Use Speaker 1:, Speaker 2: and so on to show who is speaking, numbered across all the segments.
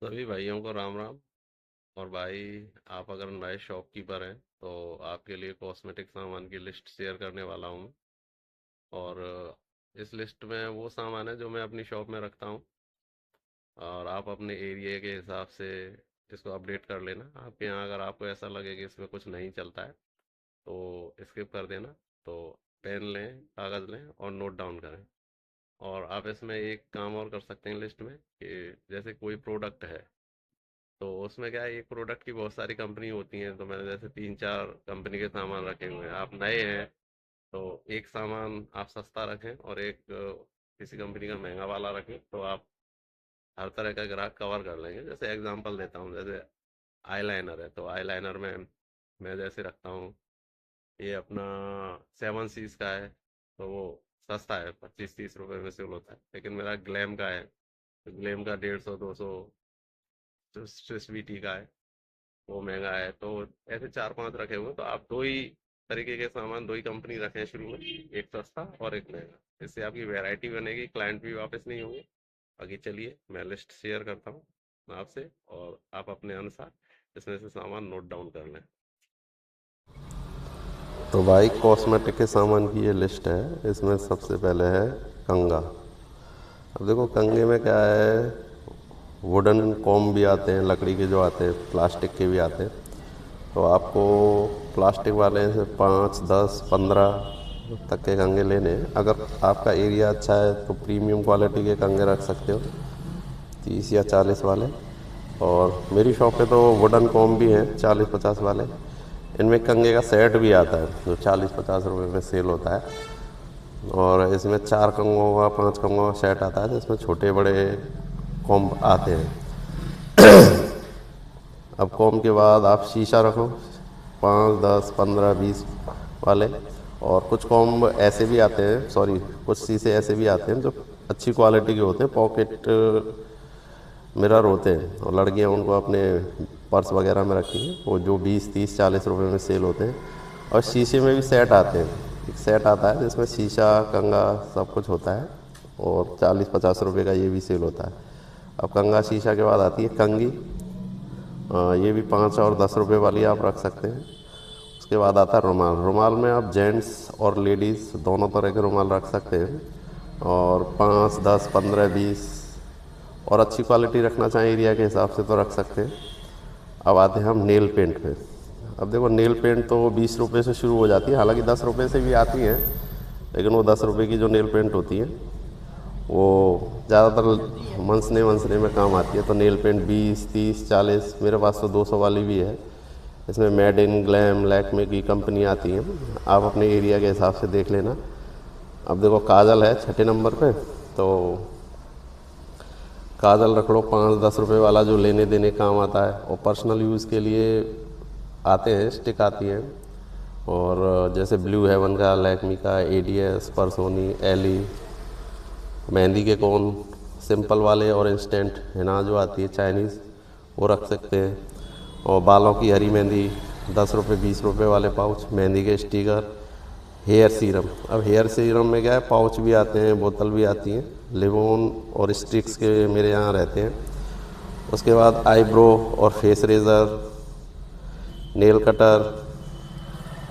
Speaker 1: सभी भाइयों को राम राम। और भाई, आप अगर नए शॉपकीपर हैं तो आपके लिए कॉस्मेटिक सामान की लिस्ट शेयर करने वाला हूँ। और इस लिस्ट में वो सामान है जो मैं अपनी शॉप में रखता हूँ। और आप अपने एरिया के हिसाब से इसको अपडेट कर लेना। आपके यहाँ अगर आपको ऐसा लगे कि इसमें कुछ नहीं चलता है तो स्किप कर देना। तो पेन लें, कागज़ लें और नोट डाउन करें। और आप इसमें एक काम और कर सकते हैं लिस्ट में, कि जैसे कोई प्रोडक्ट है तो उसमें क्या है, एक प्रोडक्ट की बहुत सारी कंपनी होती हैं। तो मैंने जैसे तीन चार कंपनी के सामान रखे हुए हैं। आप नए हैं तो एक सामान आप सस्ता रखें और एक किसी कंपनी का महंगा वाला रखें, तो आप हर तरह का ग्राहक कवर कर लेंगे। जैसे एग्जांपल देता हूँ, जैसे आईलाइनर है तो आईलाइनर में मैं जैसे रखता हूँ, ये अपना 7 सीज का है। तो वो सस्ता है, 25-30 रुपए में सेल होता है। लेकिन मेरा ग्लैम का है तो ग्लैम का 150-200 स्विस बीटी का है, वो महंगा है। तो ऐसे चार पांच रखे हुए हैं, तो आप दो ही तरीके के सामान, दो ही कंपनी रखें शुरू में, एक सस्ता और एक महंगा। इससे आपकी वैरायटी बनेगी, क्लाइंट भी वापस नहीं होंगे। बाकी चलिए मैं लिस्ट शेयर करता हूँ आपसे, और आप अपने अनुसार इसमें से सामान नोट डाउन कर लें।
Speaker 2: तो भाई कॉस्मेटिक के सामान की ये लिस्ट है। इसमें सबसे पहले है कंघा। अब देखो कंघे में क्या है, वुडन कॉम भी आते हैं, लकड़ी के जो आते हैं, प्लास्टिक के भी आते हैं। तो आपको प्लास्टिक वाले से 5, 10, 15 तक के कंघे लेने हैं। अगर आपका एरिया अच्छा है तो प्रीमियम क्वालिटी के कंघे रख सकते हो, 30 या 40 वाले। और मेरी शॉप पे तो वुडन कॉम भी हैं, 40-50 वाले। इनमें कंघे का सेट भी आता है जो 40-50 रुपये में सेल होता है। और इसमें 4 कंघों का, 5 कंघों का सेट आता है जिसमें छोटे बड़े कॉम्ब आते हैं। अब कॉम्ब के बाद आप शीशा रखो, 5, 10, 15, 20 वाले। और कुछ कॉम्ब ऐसे भी आते हैं, सॉरी, कुछ शीशे ऐसे भी आते हैं जो अच्छी क्वालिटी के होते हैं, पॉकेट मिरर होते हैं। और लड़कियां उनको अपने पर्स वगैरह में रखी हैं, वो जो 20, 30, 40 रुपए में सेल होते हैं। और शीशे में भी सेट आते हैं, एक सेट आता है जिसमें शीशा, कंघा सब कुछ होता है। और 40-50 रुपए का ये भी सेल होता है। अब कंघा शीशा के बाद आती है कंघी। ये भी 5 और 10 रुपए वाली आप रख सकते हैं। उसके बाद आता है रुमाल। रुमाल में आप जेंट्स और लेडीज़ दोनों तरह के रुमाल रख सकते हैं। और 5, 10, 15, 20, और अच्छी क्वालिटी रखना चाहें एरिया के हिसाब से तो रख सकते हैं। अब आते हैं हम नेल पेंट पे। अब देखो नेल पेंट तो 20 रुपये से शुरू हो जाती है, हालांकि 10 रुपये से भी आती हैं। लेकिन वो 10 रुपये की जो नेल पेंट होती है वो ज़्यादातर मंसने वंसने में काम आती है। तो नेल पेंट 20, 30, 40, मेरे पास तो 200 वाली भी है। इसमें मेड इन, ग्लैम, लैक्मे की कंपनी आती हैं। आप अपने एरिया के हिसाब से देख लेना। अब देखो काजल है 6 नंबर पे। तो काजल रख लो 5, 10 रुपये वाला, जो लेने देने काम आता है। और पर्सनल यूज़ के लिए आते हैं, स्टिक आती हैं। और जैसे ब्लू हेवन का, लैक्मी का, एडीएस, परसोनी, एली, मेहंदी के कोन, सिंपल वाले और इंस्टेंट हिना जो आती है चाइनीज़, वो रख सकते हैं। और बालों की हरी मेहंदी, 10 रुपये, 20 रुपये वाले पाउच, मेहंदी के स्टिकर, हेयर सीरम। अब हेयर सीरम में क्या है, पाउच भी आते हैं, बोतल भी आती हैं, लिवोन और स्टिक्स के मेरे यहाँ रहते हैं। उसके बाद आईब्रो और फेस रेज़र, नेल कटर।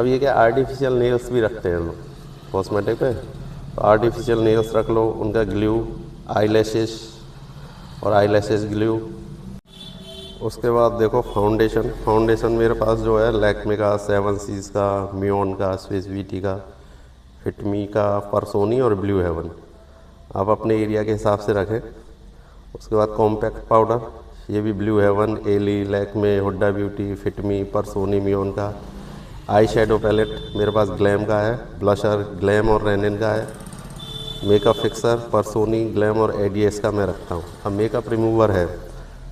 Speaker 2: अब ये क्या, आर्टिफिशियल नेल्स भी रखते हैं लोग कॉस्मेटिक पे। तो आर्टिफिशियल नेल्स रख लो, उनका ग्लू, आई लैशेस और आई लैशेस ग्लू। उसके बाद देखो फाउंडेशन। फाउंडेशन मेरे पास जो है लैक्मे का, 7 सीज का, मियोन का, स्विस ब्यूटी का, फिटमी का, परसोनी और ब्लू हेवन। आप अपने एरिया के हिसाब से रखें। उसके बाद कॉम्पैक्ट पाउडर, ये भी Blue Heaven, Elle, Lakme, Huda Beauty, Fit Me, परसोनी, मियोन का। आई शेडो पैलेट मेरे पास ग्लैम का है। ब्लशर ग्लैम और रेनिन का है। मेकअप फिक्सर परसोनी, ग्लैम और एडीएस का मैं रखता हूँ। अब मेकअप रिमूवर है।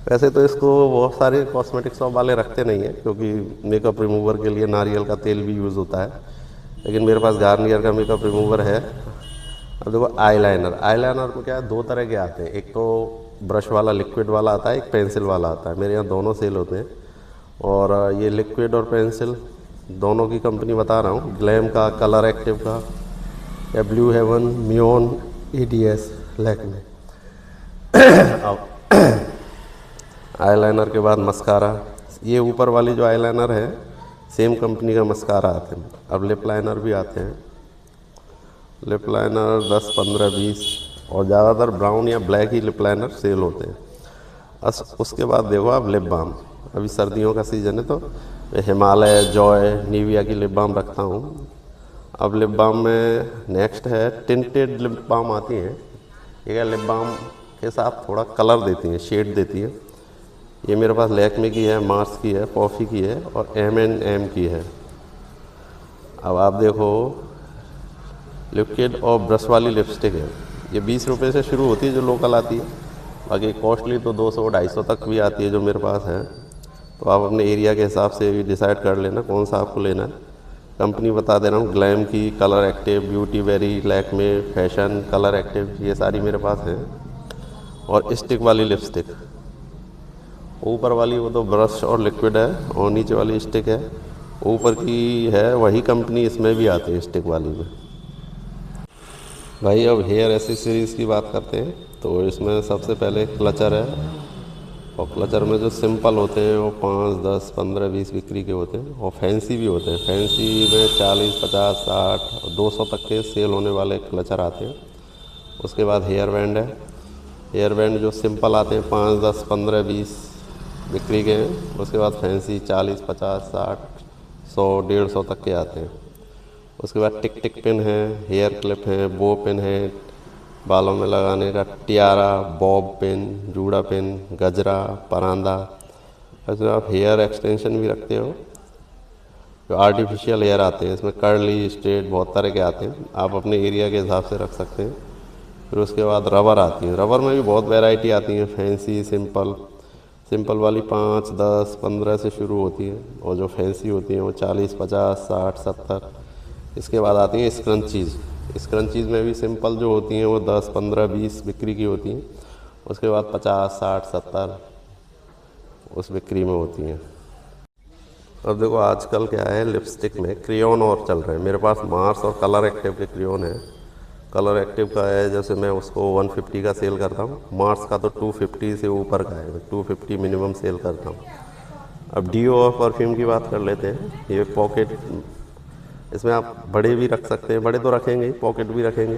Speaker 2: वैसे तो इसको बहुत सारे कॉस्मेटिक शॉप वाले रखते नहीं हैं, क्योंकि मेकअप रिमूवर के लिए नारियल का तेल भी यूज़ होता है। लेकिन मेरे पास गार्नियर का मेकअप रिमूवर है। अब देखो आईलाइनर। आईलाइनर को क्या है, दो तरह के आते हैं। एक तो ब्रश वाला, लिक्विड वाला आता है, एक पेंसिल वाला आता है। मेरे यहाँ दोनों सेल होते हैं। और ये लिक्विड और पेंसिल दोनों की कंपनी बता रहा हूँ, ग्लैम का, कलर एक्टिव का, या ब्लू हेवन, मियोन, एडीएस, लैक्मे। अब आईलाइनर के बाद मस्कारा। ये ऊपर वाली जो आईलाइनर है सेम कंपनी का मस्कारा आते हैं। अब लिप लाइनर भी आते हैं। लिप लाइनर 10, 15, 20 और ज़्यादातर ब्राउन या ब्लैक ही लिप लाइनर सेल होते हैं। उसके बाद देखो आप लिप बाम। अभी सर्दियों का सीज़न है तो हिमालय, जॉय, निविया की लिप बाम रखता हूँ। अब लिप बाम में नेक्स्ट है टिंटेड लिप बाम आती हैं। ये लिप बाम के साथ थोड़ा कलर देती हैं, शेड देती हैं। ये मेरे पास लैक्मे की है, मार्स की है, कॉफ़ी की है और M&M की है। अब आप देखो लिक्विड और ब्रश वाली लिपस्टिक है। ये 20 रुपये से शुरू होती है जो लोकल आती है, बाकी कॉस्टली तो 200, 250 तक भी आती है जो मेरे पास है। तो आप अपने एरिया के हिसाब से भी डिसाइड कर लेना कौन सा आपको लेना है। कंपनी बता दे रहा हूँ, ग्लैम की, colour active, beauty berry, Lakme, fashion, colour active, ये सारी मेरे पास हैं। और स्टिक वाली लिपस्टिक, ऊपर वाली वो तो ब्रश और लिक्विड है और नीचे वाली स्टिक है। ऊपर की है वही कंपनी इसमें भी आती है स्टिक वाली में। भाई अब हेयर एसेसरीज़ की बात करते हैं तो इसमें सबसे पहले क्लचर है। और क्लचर में जो सिंपल होते हैं वो 5, 10, 15, 20 बिक्री के होते हैं और फैंसी भी होते हैं। फैंसी में 40, 50, 60 और 200 तक के सेल होने वाले क्लचर आते हैं। उसके बाद हेयर बैंड है। हेयर बैंड जो सिंपल आते हैं 5, 10, 15, 20 बिक्री के हैं। उसके बाद फैंसी 40, 50, 60, 100, 150 तक के आते हैं। उसके बाद टिक टिक पिन है, हेयर क्लिप है, बो पिन है, बालों में लगाने का टियारा, बॉब पिन, जूड़ा पिन, गजरा, परांदा। उसमें आप हेयर एक्सटेंशन भी रखते हो जो आर्टिफिशियल हेयर आते हैं। इसमें कर्ली, स्ट्रेट बहुत तरह के आते हैं, आप अपने एरिया के हिसाब से रख सकते हैं। फिर उसके बाद रबर आती है। रबर में भी बहुत वैरायटी आती है, फैंसी, सिंपल। सिंपल वाली 5, 10, 15 से शुरू होती है और जो फैंसी होती हैं वो 40, 50, 60, 70। इसके बाद आती हैं स्क्रंचीज़। स्क्रंचीज़ में भी सिंपल जो होती हैं वो 10, 15, 20 बिक्री की होती हैं। उसके बाद 50, 60, 70 उस बिक्री में होती हैं। अब देखो आजकल क्या है, लिपस्टिक में क्रेयॉन और चल रहे हैं। मेरे पास मार्स और कलर एक्टिव के क्रेयॉन है। कलर एक्टिव का है, जैसे मैं उसको 150 का सेल करता हूँ। मार्स का तो 250 से ऊपर का है, 250 मिनिमम सेल करता हूँ। अब डीओ और परफ्यूम की बात कर लेते हैं। ये पॉकेट, इसमें आप बड़े भी रख सकते हैं, बड़े तो रखेंगे, पॉकेट भी रखेंगे।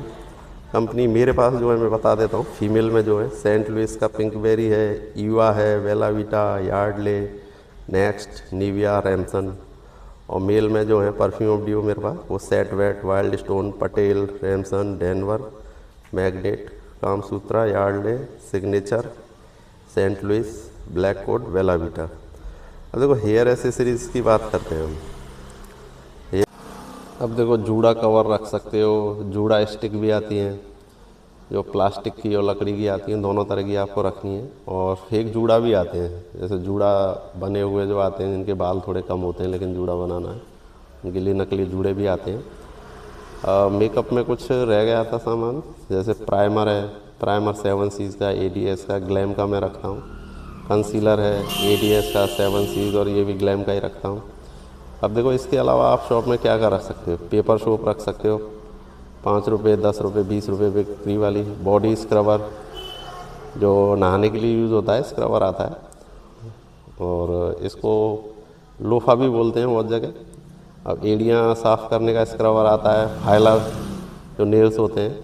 Speaker 2: कंपनी मेरे पास जो है मैं बता देता हूँ। फीमेल में जो है सेंट लुइस का पिंकबेरी है, ईवा है, Bella Vita, Yardley, next, Nivea, Ramson. और मेल में जो है परफ्यूम ऑफ डीओ मेरे पास वो Set Wet, Wild Stone, Patel, Ramson, Denver, Magnet, Kamasutra, Yardley, Signature, Saint Louis, Black Coat, Bella Vita. अब देखो हेयर एसेसरीज़ की बात करते हैं हम। अब देखो जूड़ा कवर रख सकते हो, जूड़ा स्टिक भी आती हैं जो प्लास्टिक की और लकड़ी की आती हैं, दोनों तरह की आपको रखनी है। और फेक जूड़ा भी आते हैं, जैसे जूड़ा बने हुए जो आते हैं जिनके बाल थोड़े कम होते हैं लेकिन जूड़ा बनाना है, उनके लिए नकली जूड़े भी आते हैं। मेकअप में कुछ रह गया था सामान, जैसे प्राइमर है, प्राइमर 7 सीज़ का, ADS का, ग्लैम का मैं रखता हूँ। कंसीलर है ADS का 7 सीज़ और ये भी ग्लैम का ही रखता हूँ। अब देखो इसके अलावा आप शॉप में क्या रख सकते हो, पेपर सोप रख सकते हो, 5 रुपये, 10 रुपये, 20 रुपये बिक्री वाली। बॉडी स्क्रबर जो नहाने के लिए यूज़ होता है, स्क्रबर आता है, और इसको लोफा भी बोलते हैं बहुत जगह। अब एड़ियाँ साफ़ करने का स्क्रबर आता है। फाइलर जो नेल्स होते हैं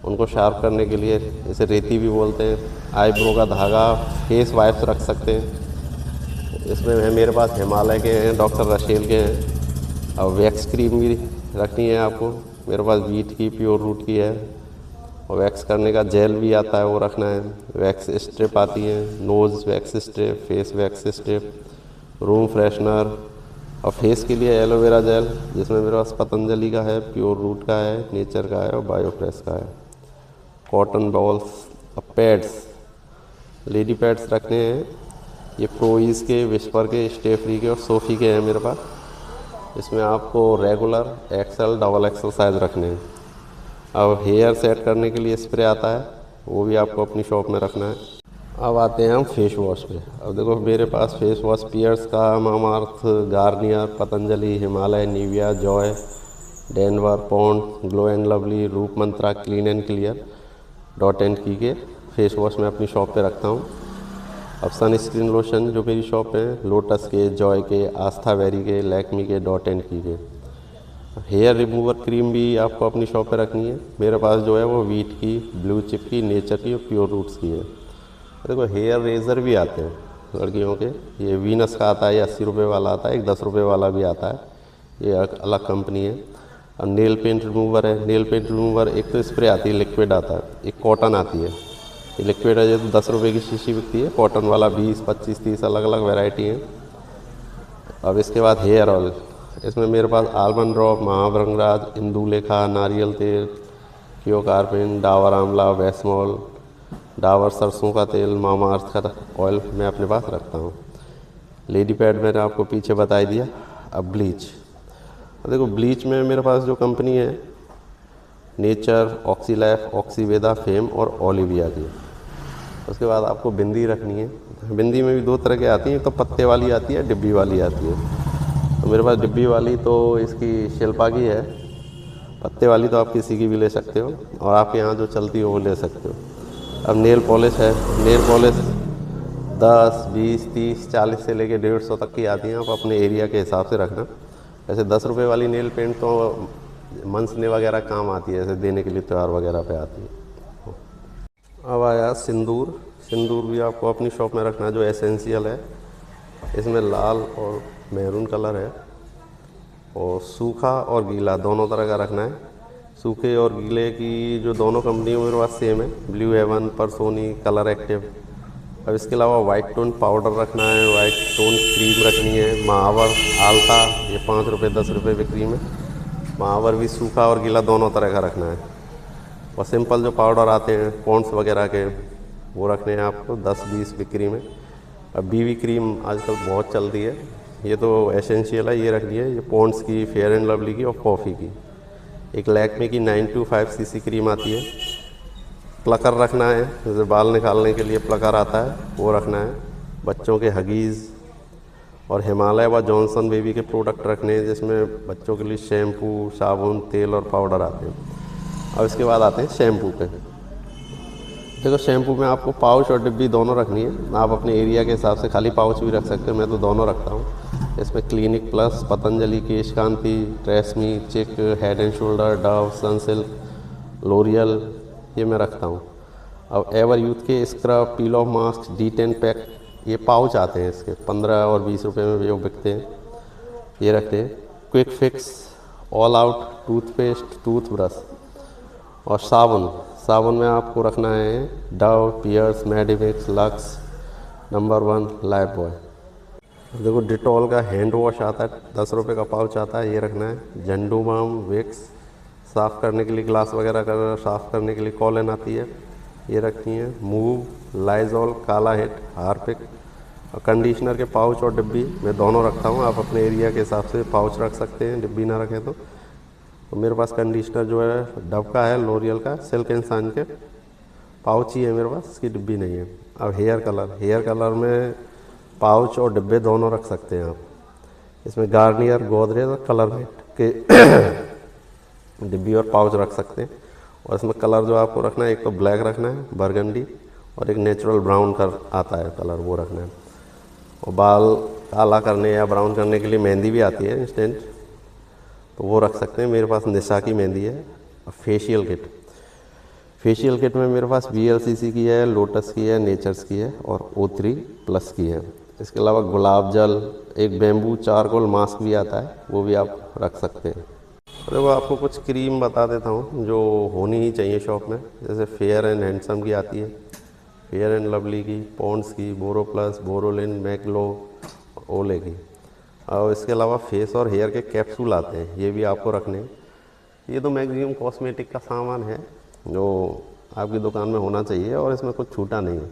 Speaker 2: उनको शार्प करने के लिए, इसे रेती भी बोलते हैं। आईब्रो का धागा, फेस वाइप्स रख सकते हैं। इसमें है मेरे पास हिमालय के हैं, डॉक्टर रशेल के हैं। और वैक्स क्रीम भी रखनी है आपको, मेरे पास वीट की, प्योर रूट की है। और वैक्स करने का जेल भी आता है, वो रखना है। वैक्स स्ट्रिप आती है, nose wax strip, face wax strip, room freshener. और फेस के लिए एलोवेरा जेल, जिसमें मेरे पास पतंजलि का है, प्योर रूट का है, नेचर का है और बायोफ्रेश का है। कॉटन बॉल्स और पैड्स, लेडी पैड्स रखने हैं। ये प्रोइज के, विस्पर के, स्टे फ्री के और सोफ़ी के हैं मेरे पास। इसमें आपको रेगुलर, XL, XXL साइज़ रखने हैं। अब हेयर सेट करने के लिए स्प्रे आता है, वो भी आपको अपनी शॉप में रखना है। अब आते हैं हम फेस वॉश पे। अब देखो मेरे पास फेस वॉश पियर्स का, Mamaearth, Garnier, Patanjali, Himalaya, Nivea, Joy, Denver, Pond, Glow and Lovely, Roop Mantra, Clean and Clear, Dot and Key के फेस वॉश मैं अपनी शॉप पे रखता हूँ। अब सनस्क्रीन लोशन जो मेरी शॉप है लोटस के, जॉय के, आस्था वेरी के, लैक्मी के, डॉट एंड की के। हेयर रिमूवर क्रीम भी आपको अपनी शॉप पे रखनी है, मेरे पास जो है वो वीट की, ब्लू चिप की, नेचर की और प्योर रूट्स की है। देखो हेयर रेज़र भी आते हैं लड़कियों के, ये वीनस का आता है, ये 80 रुपये वाला आता है, एक 10 रुपये वाला भी आता है, ये अलग कंपनी है। और नेल पेंट रिमूवर है, नेल पेंट रिमूवर एक तो स्प्रे आती है, लिक्विड आता है, एक कॉटन आती है। ये लिक्विड है, ये तो 10 रुपये की शीशी बिकती है, कॉटन वाला 20, 25, 30 अलग अलग वैरायटी है। अब इसके बाद हेयर ऑयल, इसमें मेरे पास आलमंड ड्रॉप, महाभृंगराज, इंदुलेखा, नारियल तेल, क्यो कार्पिन, डाबर आंवला, वैस्मॉल, डाबर सरसों का तेल, मामा अर्थ का ऑयल मैं अपने पास रखता हूँ। लेडी पैड मैंने आपको पीछे बता ही दिया। अब ब्लीच, अब देखो ब्लीच में मेरे पास जो कंपनी है नेचर, ऑक्सीलाइफ, ऑक्सीवेदा, फेम और ओलिविया की। उसके बाद आपको बिंदी रखनी है, बिंदी में भी दो तरह की आती हैं, तो पत्ते वाली आती है, डिब्बी वाली आती है। तो मेरे पास डिब्बी वाली तो इसकी शिल्पा की है, पत्ते वाली तो आप किसी की भी ले सकते हो, और आपके यहाँ जो चलती हो वो ले सकते हो। अब नेल पॉलिश है, नेल पॉलिश 10, 20, 30, 40 से लेके 150 तक की आती हैं, आप अपने एरिया के हिसाब से रखना। ऐसे 10 रुपये वाली नेल पेंट तो मंसने वगैरह काम आती है, ऐसे देने के लिए त्यौहार वगैरह पे आती है। अब आया सिंदूर, सिंदूर भी आपको अपनी शॉप में रखना है, जो एसेंशियल है। इसमें लाल और मैरून कलर है, और सूखा और गीला दोनों तरह का रखना है। सूखे और गीले की जो दोनों कंपनियों मेरे पास सेम है, ब्लू हेवन, परसोनी, कलर एक्टिव। अब इसके अलावा वाइट टोन पाउडर रखना है, वाइट टोन क्रीम रखनी है, महावर, आल्ता, ये 5 रुपये 10 रुपये की क्रीम है। महावर भी सूखा और गीला दोनों तरह का रखना है। और सिंपल जो पाउडर आते हैं पॉन्ड्स वगैरह के, वो रखने हैं आपको 10-20 की क्रीम है। अब बीवी क्रीम आजकल बहुत चलती है, ये तो एसेंशियल है, ये रखनी है, ये पॉन्ड्स की, फेयर एंड लवली की और कॉफ़ी की। एक लैक्मे की 925cc क्रीम आती है। प्लकर रखना है, जैसे बाल निकालने के लिए प्लकर आता है वो रखना है। बच्चों के हगीज़ और हिमालय व जॉनसन बेबी के प्रोडक्ट रखने हैं, जिसमें बच्चों के लिए शैम्पू, साबुन, तेल और पाउडर आते हैं। अब इसके बाद आते हैं शैम्पू पे। देखो शैम्पू में आपको पाउच और डिब्बी दोनों रखनी है, आप अपने एरिया के हिसाब से खाली पाउच भी रख सकते हो, मैं तो दोनों रखता हूँ। इसमें क्लिनिक प्लस, पतंजलि, केश कांति, ट्रेसमी, चिक, head and shoulder, Dove, Sunsilk, L'Oreal, ये मैं रखता हूँ। अब एवर यूथ के scrub, peel of mask, D10 pack, ये पाउच आते हैं, इसके 15 और 20 रुपये में जो बिकते हैं, ये रखते हैं। Quick fix, all out, toothpaste, toothbrush और साबुन। साबुन में आपको रखना है Dove, Pears, Medimix, Lux, number 1, Lifebuoy. देखो डिटॉल का हैंड वॉश आता है, 10 रुपये का पाउच आता है, ये रखना है। झंडू बाम, विक्स, साफ़ करने के लिए ग्लास वगैरह का साफ़ करने के लिए कॉलन आती है, ये रखनी है। मूव, लाइजॉल, काला हिट, हार्पिक और कंडीशनर के पाउच और डिब्बी मैं दोनों रखता हूँ, आप अपने एरिया के हिसाब से पाउच रख सकते हैं, डिब्बी ना रखें तो मेरे पास कंडीशनर जो है डव का है, लोरियल का, सिल्क एंड शाइन के पाउच ही है मेरे पास, इसकी डिब्बी नहीं है। अब हेयर कलर, हेयर कलर में पाउच और डिब्बे दोनों रख सकते हैं आप। इसमें गार्नियर, गोदरेज और कलर के डिब्बी और पाउच रख सकते हैं। और इसमें कलर जो आपको रखना है, एक तो ब्लैक रखना है, बरगंडी, और एक नेचुरल ब्राउन कर आता है कलर, वो रखना है। और बाल काला करने या ब्राउन करने के लिए मेहंदी भी आती है इंस्टेंट, तो वो रख सकते हैं, मेरे पास निशा की मेहंदी है। फेशियल किट, फेशियल किट में मेरे पास VLCC की है, लोटस की है, नेचर्स की है और O3 प्लस की है। इसके अलावा गुलाब जल, एक बेम्बू चारकोल मास्क भी आता है, वो भी आप रख सकते हैं। और देखो आपको कुछ क्रीम बता देता हूँ जो होनी ही चाहिए शॉप में, जैसे फेयर एंड हैंडसम की आती है, फेयर एंड लवली की, पॉन्ड्स की, बोरो प्लस, बोरोलिन, मैकलो, ओले की। और इसके अलावा फेस और हेयर के कैप्सूल आते हैं, ये भी आपको रखने हैं। ये तो मैक्सिमम कॉस्मेटिक का सामान है जो आपकी दुकान में होना चाहिए, और इसमें कुछ छूटा नहीं है।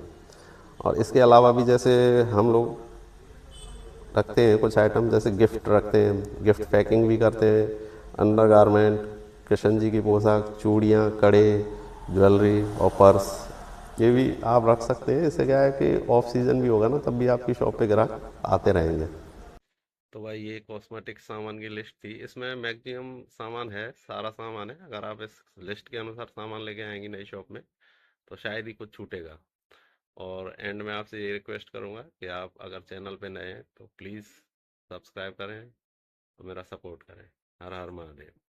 Speaker 2: और इसके अलावा भी जैसे हम लोग रखते हैं कुछ आइटम, जैसे गिफ्ट रखते हैं, गिफ्ट पैकिंग भी करते हैं, अंडर गारमेंट, कृष्ण जी की पोशाक, चूड़ियाँ, कड़े, ज्वेलरी और पर्स, ये भी आप रख सकते हैं। इससे क्या है कि ऑफ सीज़न भी होगा ना, तब भी आपकी शॉप पे ग्राहक आते रहेंगे।
Speaker 1: तो भाई ये कॉस्मेटिक सामान की लिस्ट थी, इसमें मैक्सिमम सामान है, सारा सामान है। अगर आप इस लिस्ट के अनुसार सामान लेके आएंगी नई शॉप में तो शायद ही कुछ छूटेगा। और एंड में आपसे ये रिक्वेस्ट करूँगा कि आप अगर चैनल पे नए हैं तो प्लीज़ सब्सक्राइब करें और मेरा सपोर्ट करें। हर हर महादेव।